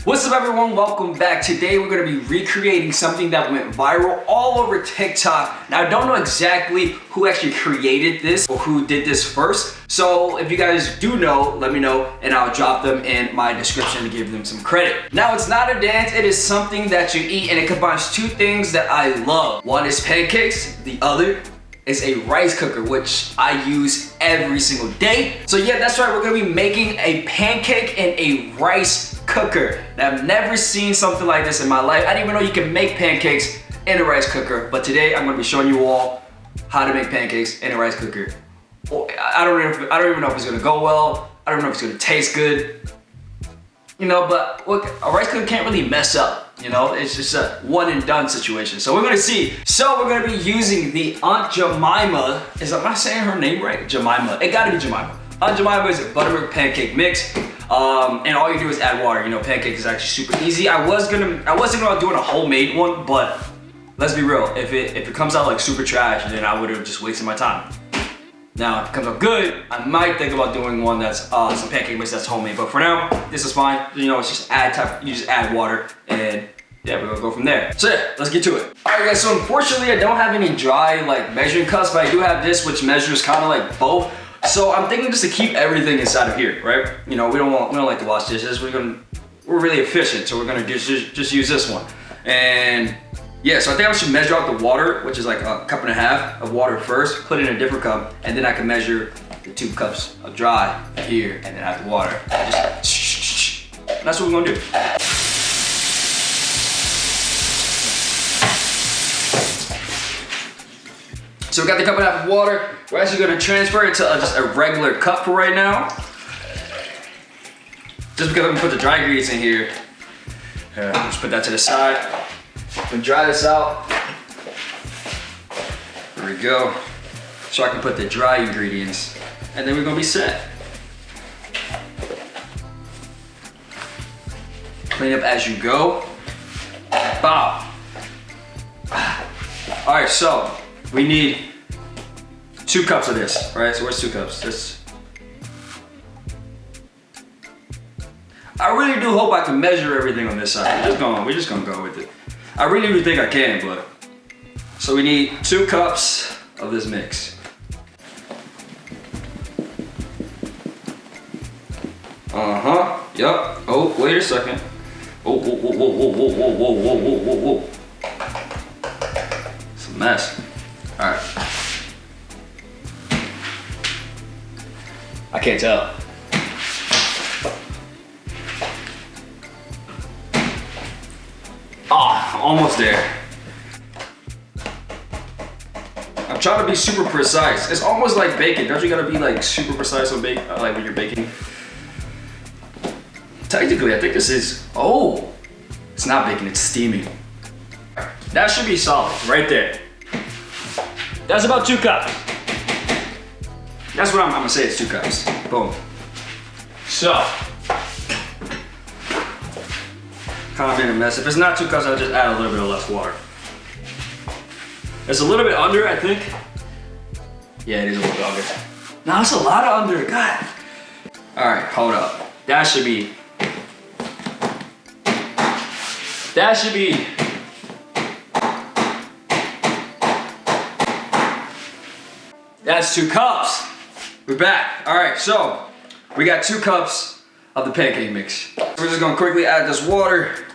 What's up everyone, welcome back. Today we're going to be recreating something that went viral all over TikTok. Now I don't know exactly who actually created this or who did this first. So if you guys do know, let me know and I'll drop them in my description to give them some credit. Now it's not a dance, it is something that you eat and it combines two things that I love. One is pancakes, the other is a rice cooker, which I use every single day. So yeah, that's right, we're gonna be making a pancake and a rice cooker. Now I've never seen something like this in my life. I didn't even know you can make pancakes in a rice cooker, but today I'm gonna be showing you all how to make pancakes in a rice cooker. I don't even know if it's gonna go well. I don't know if it's gonna taste good. You know, but look, a rice cooker can't really mess up. You know, it's just a one and done situation. So we're gonna see. So we're gonna be using the Aunt Jemima. Am I saying her name right? Jemima. It gotta be Jemima. Aunt Jemima is a buttermilk pancake mix. And all you do is add water. You know, pancake is actually super easy. I wasn't gonna doing a homemade one, but let's be real. If it comes out like super trash, then I would have just wasted my time. Now, if it comes out good, I might think about doing one that's some pancake mix that's homemade. But for now, this is fine. You know, it's just you just add water, and yeah, we're gonna go from there. So yeah, let's get to it. All right, guys. So unfortunately, I don't have any dry like measuring cups, but I do have this, which measures kind of like both. So I'm thinking just to keep everything inside of here, right? You know, we don't like to wash dishes. We're really efficient, so we're gonna just use this one. And yeah, so I think I should measure out the water, which is like a cup and a half of water first, put it in a different cup, and then I can measure the 2 cups of dry here, and then add the water. Just that's what we're gonna do. So we got the cup and a half of water. We're actually gonna transfer it to just a regular cup for right now. Just because I'm gonna put the dry ingredients in here. Just put that to the side. And dry this out. There we go. So I can put the dry ingredients. And then we're gonna be set. Clean up as you go. Bow. All right, so we need 2 cups of this, all right? So where's 2 cups? I really do hope I can measure everything on this side. We're just gonna go with it. I really do think I can, but. So we need 2 cups of this mix. Yep. Oh, wait a second. Oh, whoa, whoa, whoa, whoa, whoa, whoa, whoa, whoa, whoa, whoa. It's a mess. All right. I can't tell. Almost there. I'm trying to be super precise. It's almost like baking. Don't you gotta be like super precise on like when you're baking? Technically, I think this is, it's not baking, it's steaming. That should be solid, right there. That's about 2 cups. That's what I'm gonna say, it's 2 cups. Boom. So, kind of been a mess. If it's not 2 cups, I'll just add a little bit of less water. It's a little bit under, I think. Yeah, it is a little bit under. No, it's a lot of under, God. All right, hold up. That should be. That's 2 cups. We're back. All right, so we got 2 cups of the pancake mix. We're just gonna quickly add this water.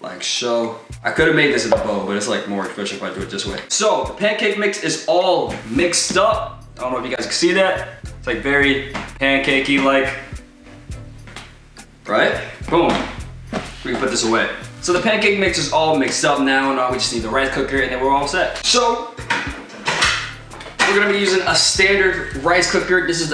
Like so. I could have made this in a bowl, but it's like more efficient if I do it this way. So the pancake mix is all mixed up. I don't know if you guys can see that. It's like very pancakey like. Right? Boom. We can put this away. So the pancake mix is all mixed up now. Now we just need the rice cooker and then we're all set. So we're gonna be using a standard rice cooker. This is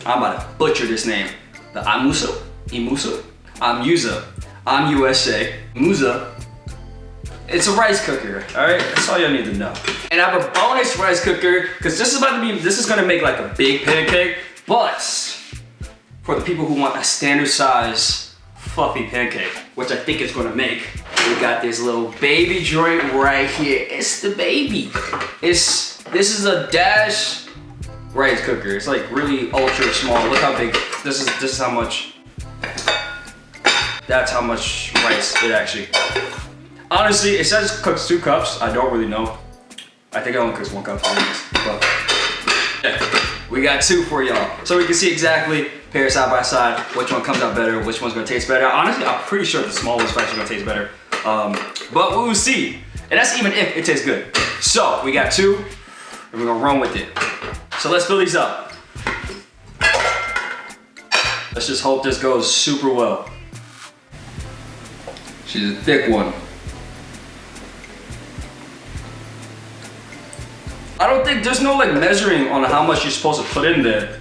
I'm about to butcher this name. The Imusa? I'm USA. Musa. It's a rice cooker, all right? That's all you need to know. And I have a bonus rice cooker, because this is gonna make like a big pancake, but for the people who want a standard size fluffy pancake, which I think it's gonna make, we got this little baby joint right here. It's the baby. This is a Dash rice cooker. It's like really ultra small. Look how big. This is how much That's how much rice it actually. Honestly, it says it cooks 2 cups. I don't really know. I think it only cooks 1 cup. But yeah, we got 2 for y'all. So we can see exactly, pair side by side, which one comes out better, which one's gonna taste better. Honestly, I'm pretty sure the small one's actually gonna taste better. But we'll see. And that's even if it tastes good. So we got 2, and we're gonna run with it. So let's fill these up. Let's just hope this goes super well. She's a thick one. I don't think there's no like measuring on how much you're supposed to put in there.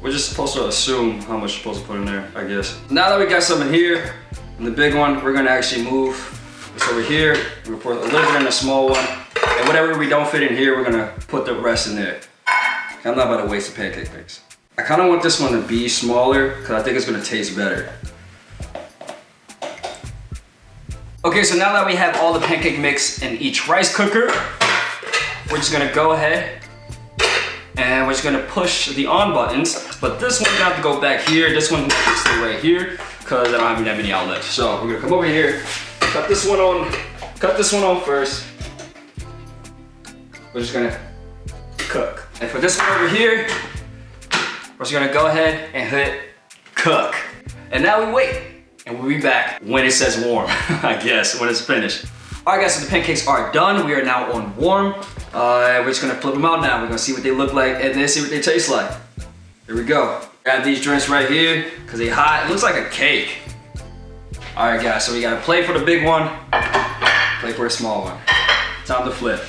We're just supposed to assume how much you're supposed to put in there, I guess. Now that we got some in here, in the big one, we're gonna actually move this over here. We're gonna put a little bit in the small one. And whatever we don't fit in here, we're gonna put the rest in there. I'm not about to waste the pancake mix. I kinda want this one to be smaller because I think it's gonna taste better. Okay, so now that we have all the pancake mix in each rice cooker, we're just gonna go ahead and we're just gonna push the on buttons. But this one's gonna have to go back here. This one is still right here because I don't have that many outlets. So we're gonna come over here, cut this one on first. We're just gonna cook. And for this one over here, we're just gonna go ahead and hit cook. And now we wait, and we'll be back when it says warm, I guess, when it's finished. All right guys, so the pancakes are done. We are now on warm. We're just gonna flip them out now. We're gonna see what they look like and then see what they taste like. Here we go. Got these drinks right here, cause they hot. It looks like a cake. All right guys, so we got a plate for the big one, plate for the small one. Time to flip.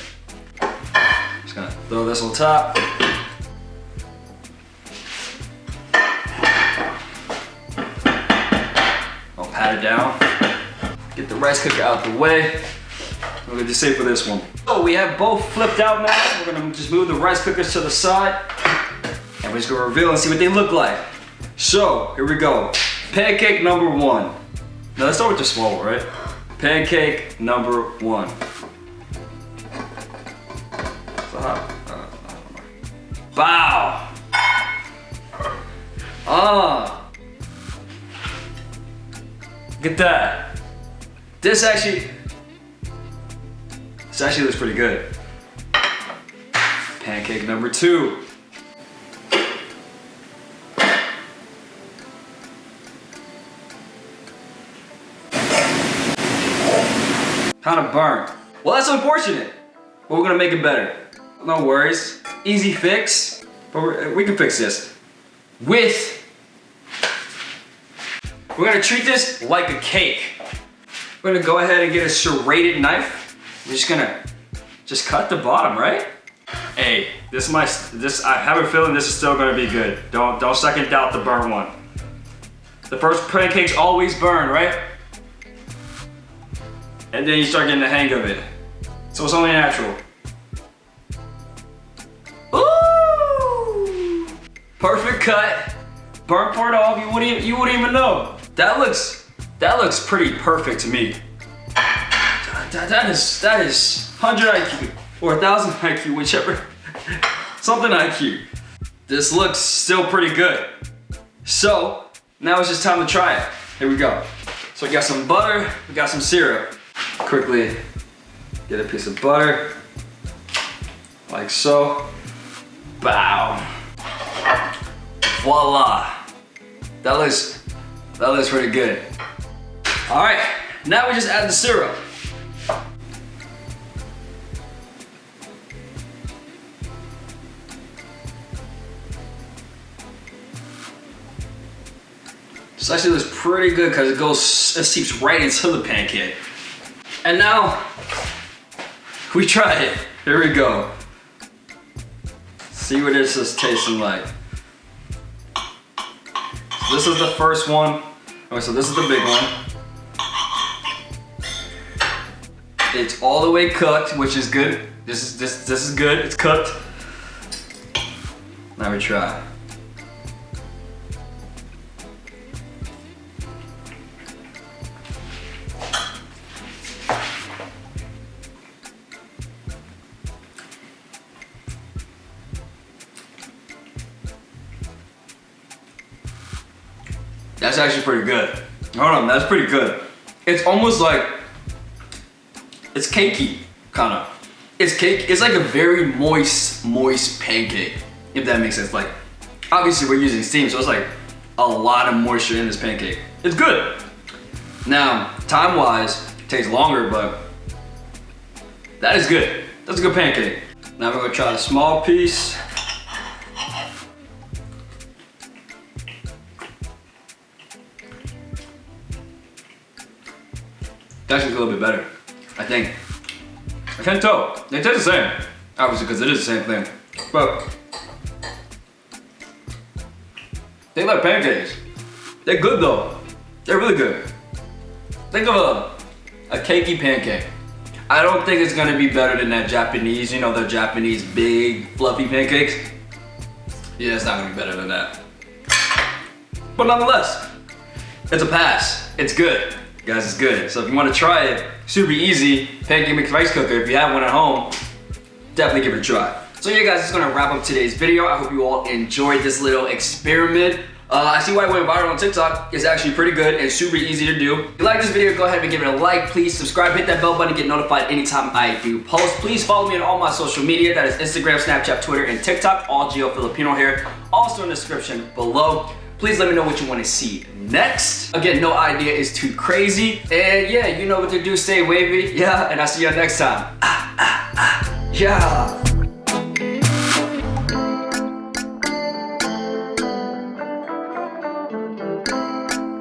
Just gonna throw this on top. I'll pat it down. Get the rice cooker out the way. We're gonna just save for this one. So we have both flipped out now. We're gonna just move the rice cookers to the side. And we're just gonna reveal and see what they look like. So, here we go. Pancake number 1. Now let's start with the small one, right? Pancake number 1. So hot. Wow. Look at that. This actually looks pretty good. Pancake number 2. Kind of burnt. Well, that's unfortunate, but we're gonna make it better. No worries, easy fix, but we can fix this. We're gonna treat this like a cake. We're gonna go ahead and get a serrated knife. We're just gonna cut the bottom, right? Hey, I have a feeling this is still gonna be good. Don't second doubt the burn one. The first pancakes always burn, right? And then you start getting the hang of it. So it's only natural. Ooh! Perfect cut. Burnt part off, you wouldn't even know. That looks pretty perfect to me. That is 100 IQ or 1,000 IQ, whichever. Something IQ. This looks still pretty good. So now it's just time to try it. Here we go. So we got some butter, we got some syrup. Quickly get a piece of butter, like so. Bow. Voila. That looks pretty good. All right, now we just add the syrup. This actually looks pretty good because it seeps right into the pancake. And now we try it. Here we go. See what this is tasting like. So this is the first one. Okay, so this is the big one. It's all the way cooked, which is good. This is good. It's cooked. Now we try. That's actually pretty good. Hold on, that's pretty good. It's almost like, it's cakey, kind of. It's cake, it's like a very moist pancake, if that makes sense. Like, obviously we're using steam, so it's like a lot of moisture in this pancake. It's good. Now, time-wise, it takes longer, but that is good. That's a good pancake. Now we're gonna try the small piece. That's actually a little bit better, I think. I can't tell. They taste the same, obviously, because it is the same thing. But they like pancakes. They're good though. They're really good. Think of a cakey pancake. I don't think it's gonna be better than that Japanese, you know, the Japanese big fluffy pancakes. Yeah, it's not gonna be better than that. But nonetheless, it's a pass. It's good. Guys, it's good. So if you want to try it, super easy, pancake mix rice cooker. If you have one at home, definitely give it a try. So yeah guys, it's gonna wrap up today's video. I hope you all enjoyed this little experiment. I see why it went viral on TikTok. It's actually pretty good and super easy to do. If you like this video, go ahead and give it a like. Please subscribe, hit that bell button, get notified anytime I do post. Please follow me on all my social media. That is Instagram, Snapchat, Twitter, and TikTok. All Gio Filipino here. Also in the description below. Please let me know what you want to see next. Again, no idea is too crazy. And yeah, you know what to do. Stay wavy. Yeah, and I'll see you next time. Yeah.